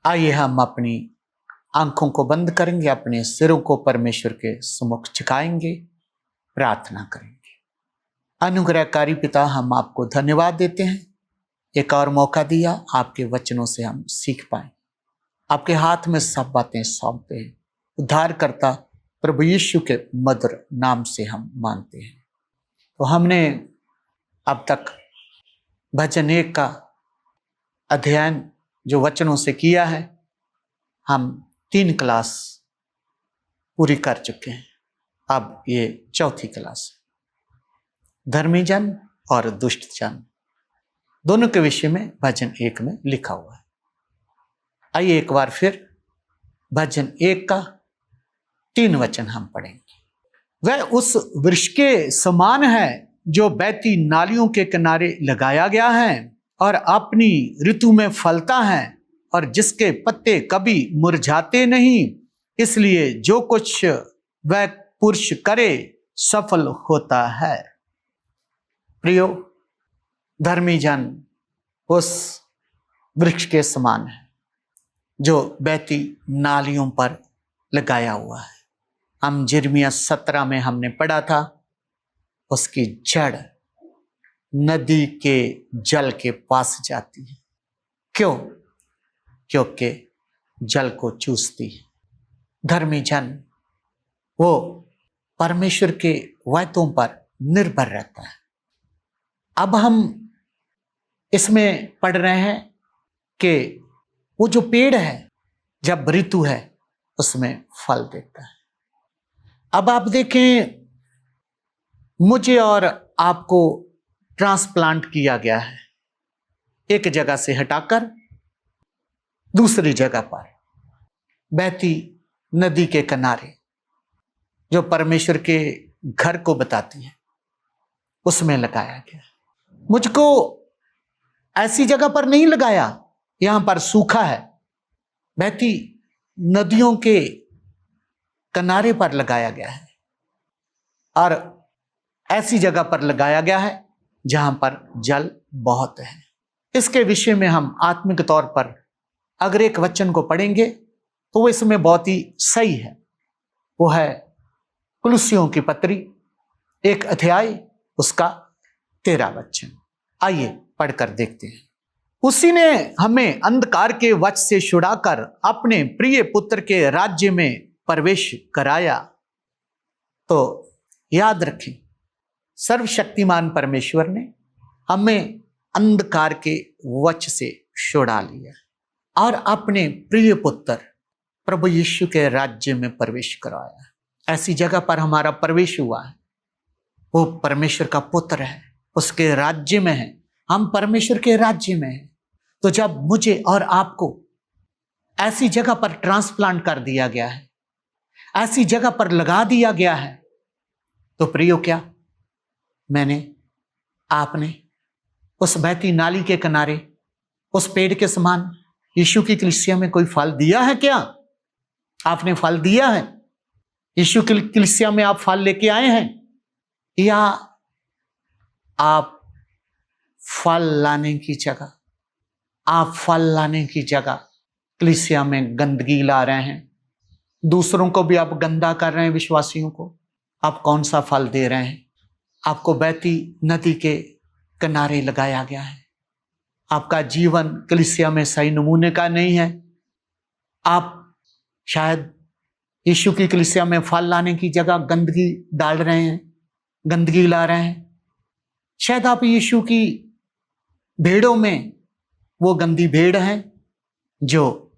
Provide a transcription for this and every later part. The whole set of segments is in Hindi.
आइए हम अपनी आंखों को बंद करेंगे, अपने सिरों को परमेश्वर के सम्मुख झुकाएंगे, प्रार्थना करेंगे। अनुग्रहकारी पिता, हम आपको धन्यवाद देते हैं, एक और मौका दिया आपके वचनों से हम सीख पाए। आपके हाथ में सब बातें सौंपते हैं। उद्धारकर्ता प्रभु यीशु के मधुर नाम से हम मांगते हैं। तो हमने अब तक भजन 1 का अध्ययन जो वचनों से किया है, हम 3 क्लास पूरी कर चुके हैं। अब ये 4थी क्लास है। धर्मी जन और दुष्ट जन दोनों के विषय में भजन 1 में लिखा हुआ है। आइए एक बार फिर भजन 1 का 3 वचन हम पढ़ेंगे। वह उस वृक्ष के समान है जो बहती नालियों के किनारे लगाया गया है और अपनी ऋतु में फलता है और जिसके पत्ते कभी मुरझाते नहीं, इसलिए जो कुछ वह पुरुष करे सफल होता है। प्रियो, धर्मी जन उस वृक्ष के समान है जो बहती नालियों पर लगाया हुआ है। हम यिर्मयाह 17 में हमने पढ़ा था, उसकी जड़ नदी के जल के पास जाती है। क्यों? क्योंकि जल को चूसती है। धर्मी जन वो परमेश्वर के वायदों पर निर्भर रहता है। अब हम इसमें पढ़ रहे हैं कि वो जो पेड़ है जब ऋतु है उसमें फल देता है। अब आप देखें, मुझे और आपको ट्रांसप्लांट किया गया है, एक जगह से हटाकर दूसरी जगह पर बहती नदी के किनारे जो परमेश्वर के घर को बताती है उसमें लगाया गया। मुझको ऐसी जगह पर नहीं लगाया, यहां पर सूखा है, बहती नदियों के किनारे पर लगाया गया है और ऐसी जगह पर लगाया गया है जहां पर जल बहुत है। इसके विषय में हम आत्मिक तौर पर अगर एक वचन को पढ़ेंगे तो वो इसमें बहुत ही सही है। वो है कुलुस्सियों की पत्री 1 अध्याय उसका 13 वचन। आइए पढ़कर देखते हैं। उसी ने हमें अंधकार के वश से छुड़ाकर अपने प्रिय पुत्र के राज्य में प्रवेश कराया। तो याद रखें, सर्वशक्तिमान परमेश्वर ने हमें अंधकार के वश से छुड़ा लिया और अपने प्रिय पुत्र प्रभु यीशु के राज्य में प्रवेश कराया। ऐसी जगह पर हमारा प्रवेश हुआ है। वो परमेश्वर का पुत्र है, उसके राज्य में है, हम परमेश्वर के राज्य में हैं। तो जब मुझे और आपको ऐसी जगह पर ट्रांसप्लांट कर दिया गया है, ऐसी जगह पर लगा दिया गया है, तो प्रियो, क्या मैंने आपने उस बहती नाली के किनारे उस पेड़ के समान यीशु की कलीसिया में कोई फल दिया है? क्या आपने फल दिया है? यीशु की कलीसिया में आप फल लेके आए हैं, या आप फल लाने की जगह कलीसिया में गंदगी ला रहे हैं, दूसरों को भी आप गंदा कर रहे हैं, विश्वासियों को? आप कौन सा फल दे रहे हैं? आपको बहती नदी के किनारे लगाया गया है, आपका जीवन कलीसिया में सही नमूने का नहीं है। आप शायद यीशु की कलीसिया में फल लाने की जगह गंदगी डाल रहे हैं, गंदगी ला रहे हैं। शायद आप यीशु की भेड़ों में वो गंदी भेड़ है जो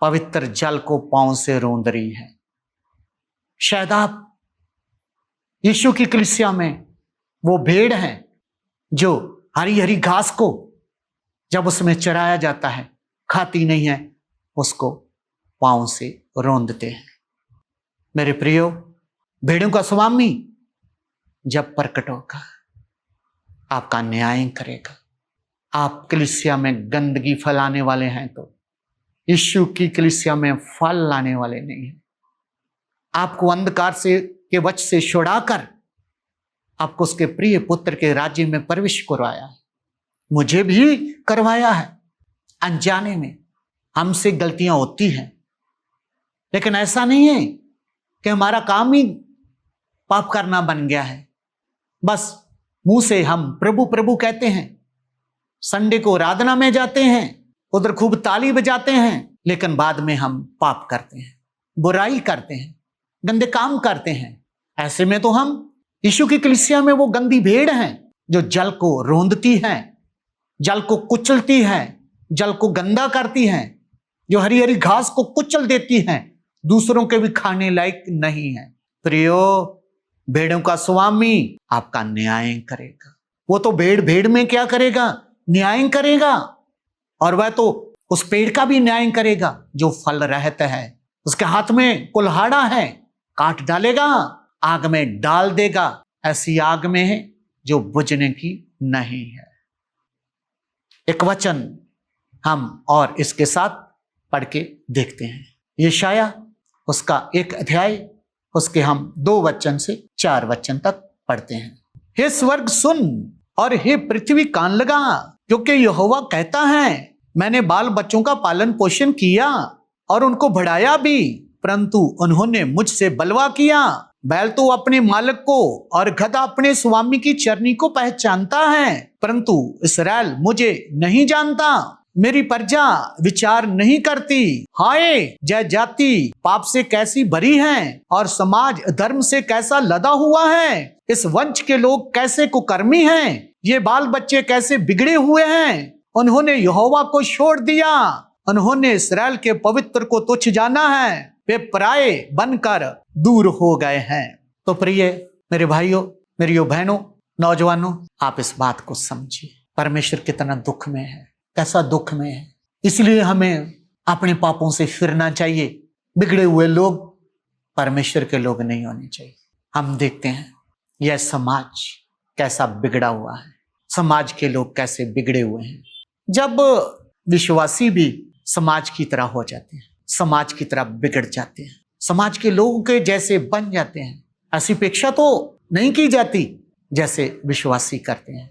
पवित्र जल को पांव से रोंद रही है। शायद आप यीशु की कलीसिया में वो भेड़ है जो हरी हरी घास को जब उसमें चराया जाता है खाती नहीं है, उसको पांव से रोंदते हैं। मेरे प्रियो, भेड़ों का स्वामी जब प्रकट होगा आपका न्याय करेगा। आप कलीसिया में गंदगी फैलाने वाले हैं तो यीशु की कलीसिया में फल लाने वाले नहीं हैं। आपको अंधकार से के वश से छुड़ाकर आपको उसके प्रिय पुत्र के राज्य में प्रवेश करवाया है। मुझे भी करवाया है, अनजाने में हमसे गलतियां होती हैं, लेकिन ऐसा नहीं है कि हमारा काम ही पाप करना बन गया है। बस मुंह से हम प्रभु प्रभु कहते हैं, संडे को आराधना में जाते हैं, उधर खूब ताली बजाते हैं, लेकिन बाद में हम पाप करते हैं, बुराई करते हैं, गंदे काम करते हैं। ऐसे में तो हम यीशु की कलीसिया में वो गंदी भेड़ हैं जो जल को रोंदती है, जल को कुचलती है, जल को गंदा करती है, जो हरी हरी घास को कुचल देती है, दूसरों के भी खाने लायक नहीं है। प्रियो, भेड़ों का स्वामी आपका न्याय करेगा। वो तो भेड़ भेड़ में क्या करेगा? न्याय करेगा। और वह तो उस पेड़ का भी न्याय करेगा जो फल रहता है। उसके हाथ में कुल्हाड़ा है, काट डालेगा, आग में डाल देगा। ऐसी आग में है जो बुझने की नहीं है। एक वचन हम और इसके साथ पढ़ के देखते हैं। यशाया उसका 1 अध्याय, उसके हम 2 वचन से 4 वचन तक पढ़ते हैं। हे स्वर्ग सुन और हे पृथ्वी कान लगा, क्योंकि यहोवा कहता है, मैंने बाल बच्चों का पालन पोषण किया और उनको बढ़ाया भी, परंतु उन्होंने मुझसे बलवा किया। बैल तो अपने मालिक को और गधा अपने स्वामी की चरनी को पहचानता है, परंतु इस्राएल मुझे नहीं जानता। मेरी प्रजा विचार नहीं करती। हाय, जय जाति पाप से कैसी भरी है और समाज धर्म से कैसा लदा हुआ है। इस वंश के लोग कैसे कुकर्मी हैं, ये बाल बच्चे कैसे बिगड़े हुए हैं। उन्होंने यहोवा को छोड़ दिया, उन्होंने इस्राएल के पवित्र को तुच्छ जाना है, वे पराये बनकर दूर हो गए हैं। तो प्रिय मेरे भाइयों, मेरी बहनों, नौजवानों, आप इस बात को समझिए। परमेश्वर कितना दुख में है, कैसा दुख में है। इसलिए हमें अपने पापों से फिरना चाहिए। बिगड़े हुए लोग परमेश्वर के लोग नहीं होने चाहिए। हम देखते हैं यह समाज कैसा बिगड़ा हुआ है, समाज के लोग कैसे बिगड़े हुए हैं। जब विश्वासी भी समाज की तरह हो जाते हैं, समाज की तरह बिगड़ जाते हैं, समाज के लोगों के जैसे बन जाते हैं, ऐसी अपेक्षा तो नहीं की जाती जैसे विश्वासी करते हैं।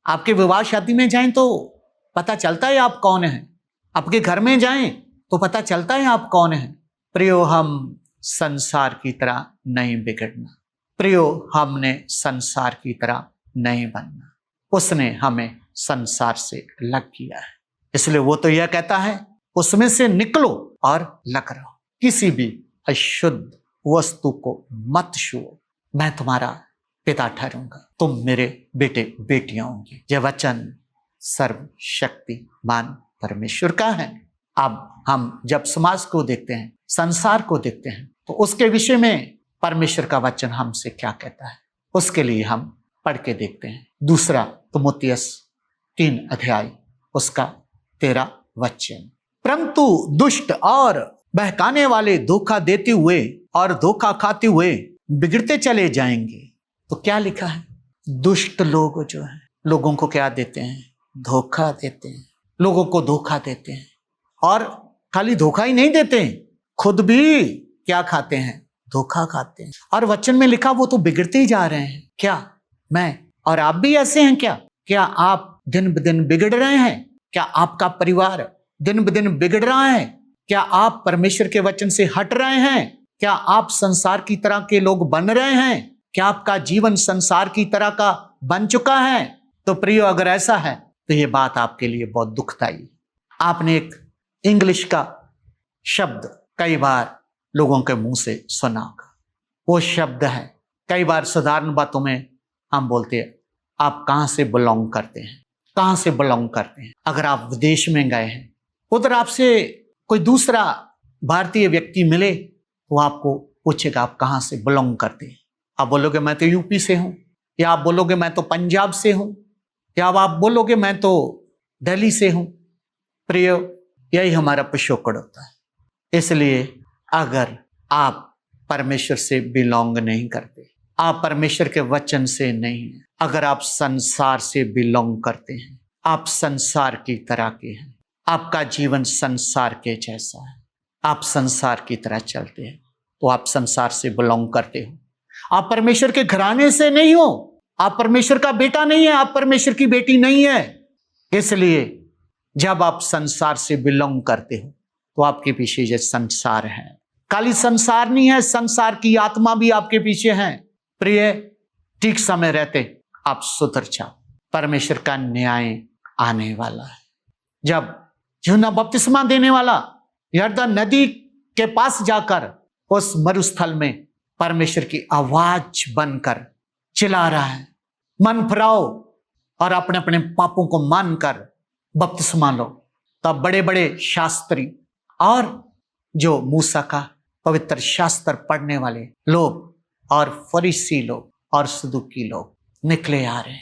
आपके विवाह शादी में जाएं तो पता चलता है आप कौन हैं, आपके घर में जाएं तो पता चलता है आप कौन हैं। प्रियो, हम संसार की तरह नहीं बिगड़ना। प्रियो, हमने संसार की तरह नहीं बनना। उसने हमें संसार से अलग किया है, इसलिए वो तो यह कहता है, उसमें से निकलो और लग रहो, किसी भी अशुद्ध वस्तु को मत छुओ, मैं तुम्हारा पिता ठहरूंगा, तुम मेरे बेटे बेटियां होंगे। यह वचन सर्वशक्तिमान परमेश्वर का है। अब हम जब समाज को देखते हैं, संसार को देखते हैं, तो उसके विषय में परमेश्वर का वचन हमसे क्या कहता है, उसके लिए हम पढ़ के देखते हैं। 2 तिमुथियुस 3 अध्याय, उसका 13 वचन। परंतु दुष्ट और बहकाने वाले धोखा देते हुए और धोखा खाते हुए बिगड़ते चले जाएंगे। तो क्या लिखा है? दुष्ट लोग जो है लोगों को क्या देते हैं? धोखा देते हैं, लोगों को धोखा देते हैं। और खाली धोखा ही नहीं देते, खुद भी क्या खाते हैं? धोखा खाते हैं। और वचन में लिखा वो तो बिगड़ते ही जा रहे हैं। क्या मैं और आप भी ऐसे हैं क्या? क्या आप दिन ब दिन बिगड़ रहे हैं? क्या आपका परिवार दिन ब दिन बिगड़ रहा है? क्या आप परमेश्वर के वचन से हट रहे हैं? क्या आप संसार की तरह के लोग बन रहे हैं? क्या आपका जीवन संसार की तरह का बन चुका है? तो प्रियो, अगर ऐसा है तो ये बात आपके लिए बहुत दुखदाई। आपने एक इंग्लिश का शब्द कई बार लोगों के मुंह से सुना होगा। वो शब्द है, कई बार साधारण बातों में हम बोलते हैं, आप कहां से बिलोंग करते हैं, कहां से बिलोंग करते हैं। अगर आप विदेश में गए हैं, उधर आपसे कोई दूसरा भारतीय व्यक्ति मिले, वो आपको पूछेगा आप कहां से बिलोंग करते हैं। आप बोलोगे मैं तो यूपी से हूं, या आप बोलोगे मैं तो पंजाब से हूं, या आप बोलोगे मैं तो दिल्ली से हूं। प्रिय, यही हमारा पिछोकड़ होता है। इसलिए अगर आप परमेश्वर से बिलोंग नहीं करते, आप परमेश्वर के वचन से नहीं हैं, अगर आप संसार से बिलोंग करते हैं, आप संसार की तरह के हैं, आपका जीवन संसार के जैसा है, आप संसार की तरह चलते हैं, तो आप संसार से बिलोंग करते हो। आप परमेश्वर के घराने से नहीं हो, आप परमेश्वर का बेटा नहीं है, आप परमेश्वर की बेटी नहीं है। इसलिए जब आप संसार से बिलोंग करते हो, तो आपके पीछे ये संसार है। खाली संसार नहीं है, संसार की आत्मा भी आपके पीछे है। प्रिय, ठीक समय रहते आप सुधर जाओ, परमेश्वर का न्याय आने वाला है। जब यूहन्ना बपतिस्मा देने वाला यरदन नदी के पास जाकर उस मरुस्थल में परमेश्वर की आवाज बनकर चिल्ला रहा है, मन फिराओ और अपने अपने पापों को मानकर बपतिस्मा लो, तब बड़े बड़े शास्त्री और जो मूसा का पवित्र शास्त्र पढ़ने वाले लोग और फरीसी लोग और सदूकी लोग निकले आ रहे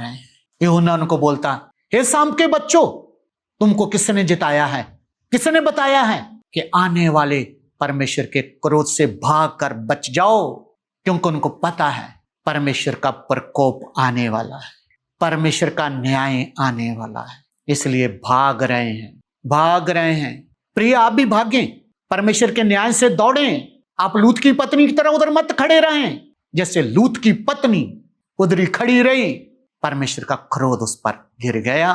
हैं। यूहन्ना उनको बोलता, हे शाम के बच्चों, तुमको किसने जिताया है, किसने बताया है कि आने वाले परमेश्वर के क्रोध से भाग कर बच जाओ, क्योंकि उनको पता है परमेश्वर का प्रकोप आने वाला है, परमेश्वर का न्याय आने वाला है, इसलिए भाग रहे हैं। प्रिय, आप भी भागें, परमेश्वर के न्याय से दौड़ें। आप लूत की पत्नी की तरह उधर मत खड़े रहें। जैसे लूत की पत्नी उधर खड़ी रही, परमेश्वर का क्रोध उस पर गिर गया।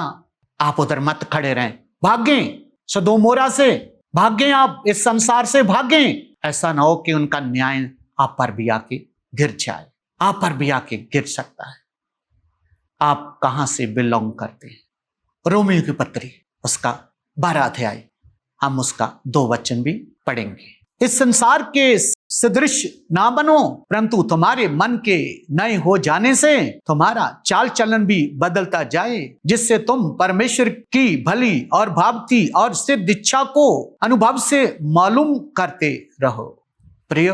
आप उधर मत खड़े रहें, भागें सदोम से, भागें, आप इस संसार से भागें। ऐसा ना हो कि उनका न्याय आप पर भी आके गिर जाए, आप पर भी आके गिर सकता है। आप कहां से बिलोंग करते हैं? रोमियो की पत्री उसका 12 अध्याय, हम उसका 2 वचन भी पढ़ेंगे। इस संसार के सदृश ना बनो, परंतु तुम्हारे मन के नए हो जाने से तुम्हारा चाल चलन भी बदलता जाए, जिससे तुम परमेश्वर की भली और भावती और सिद्ध इच्छा को अनुभव से मालूम करते रहो। प्रियो,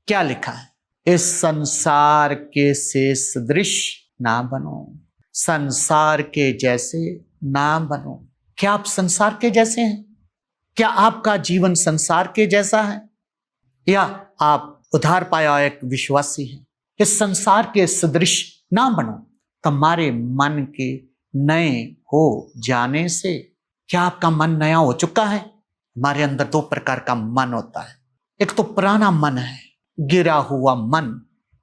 क्या लिखा है? इस संसार के से सदृश ना बनो, संसार के जैसे ना बनो। क्या आप संसार के जैसे हैं? क्या आपका जीवन संसार के जैसा है, या आप उद्धार पाया एक विश्वासी हैं? इस संसार के सदृश ना बनो, तुम्हारे मन के नए हो जाने से। क्या आपका मन नया हो चुका है? हमारे अंदर 2 प्रकार का मन होता है। एक तो पुराना मन है, गिरा हुआ मन,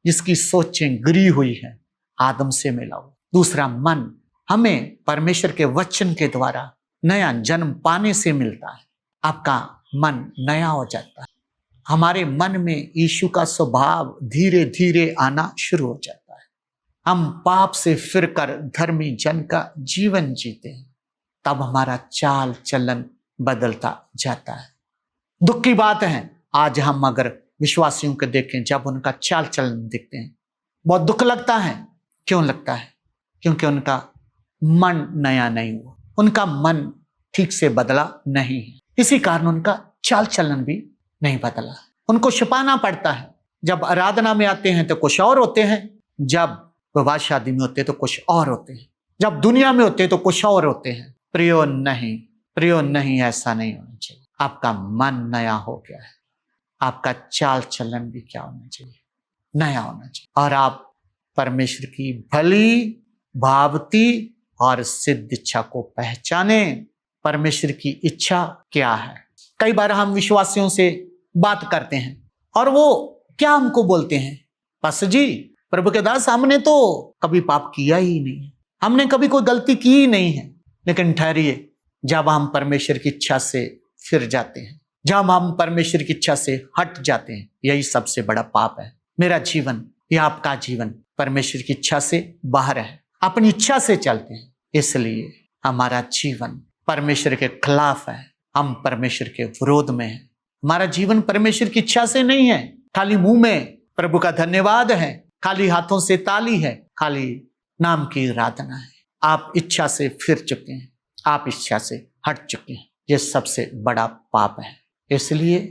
जिसकी सोचें गिरी हुई है, आदम से मिला हुआ। दूसरा मन हमें परमेश्वर के वचन के द्वारा नया जन्म पाने से मिलता है। आपका मन नया हो जाता है। हमारे मन में यीशु का स्वभाव धीरे धीरे आना शुरू हो जाता है। हम पाप से फिरकर धर्मी जन का जीवन जीते हैं, तब हमारा चाल चलन बदलता जाता है। दुख की बात है, आज हम अगर विश्वासियों को देखें, जब उनका चाल चलन देखते हैं, बहुत दुख लगता है। क्यों लगता है? क्योंकि उनका मन नया नहीं हुआ, उनका मन ठीक से बदला नहीं है। इसी कारण उनका चाल चलन भी नहीं बदला। उनको छिपाना पड़ता है। जब आराधना में आते हैं तो कुछ और होते हैं, जब विवाह शादी में होते हैं तो कुछ और होते हैं, जब दुनिया में होते हैं तो कुछ और होते हैं। प्रियो नहीं, ऐसा नहीं होना चाहिए। आपका मन नया हो गया है, आपका चाल चलन भी क्या होना चाहिए? नया होना चाहिए। और आप परमेश्वर की भली, भावती और सिद्ध इच्छा को पहचाने। परमेश्वर की इच्छा क्या है? कई बार हम विश्वासियों से बात करते हैं और वो क्या हमको बोलते हैं, पास्टर जी, प्रभु के दास, हमने तो कभी पाप किया ही नहीं, हमने कभी कोई गलती की ही नहीं है। लेकिन ठहरिए, जब हम परमेश्वर की इच्छा से फिर जाते हैं, जब हम परमेश्वर की इच्छा से हट जाते हैं, यही सबसे बड़ा पाप है। मेरा जीवन या आपका जीवन परमेश्वर की इच्छा से बाहर है, अपनी इच्छा से चलते हैं, इसलिए हमारा जीवन परमेश्वर के खिलाफ है, हम परमेश्वर के विरोध में हैं। हमारा जीवन परमेश्वर की इच्छा से नहीं है। खाली मुंह में प्रभु का धन्यवाद है, खाली हाथों से ताली है, खाली नाम की आराधना है। आप इच्छा से फिर चुके हैं, आप इच्छा से हट चुके हैं, ये सबसे बड़ा पाप है। इसलिए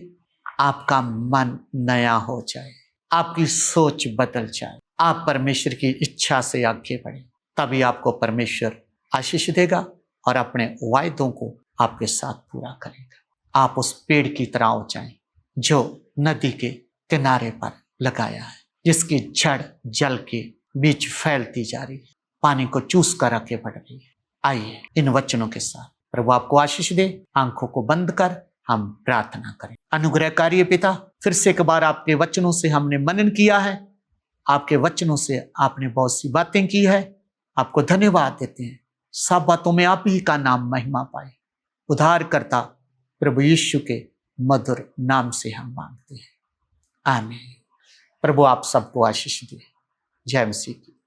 आपका मन नया हो जाए, आपकी सोच बदल जाए, आप परमेश्वर की इच्छा से आगे बढ़े, तभी आपको परमेश्वर आशीष देगा और अपने वायदों को आपके साथ पूरा करेगा। आप उस पेड़ की तरह हो जाएं जो नदी के किनारे पर लगाया है, जिसकी जड़ जल के बीच फैलती जा रही है, पानी को चूस कर आगे बढ़ रही है। आइए इन वचनों के साथ प्रभु आपको आशीष दे। आंखों को बंद कर हम प्रार्थना करें। अनुग्रहकारी पिता, फिर से एक बार आपके वचनों से हमने मनन किया है, आपके वचनों से आपने बहुत सी बातें की है। आपको धन्यवाद देते हैं। सब बातों में आप ही का नाम महिमा पाए। उद्धारकर्ता प्रभु यीशु के मधुर नाम से हम मांगते हैं, आमीन। प्रभु आप सबको आशीष दे। जय मसीह की।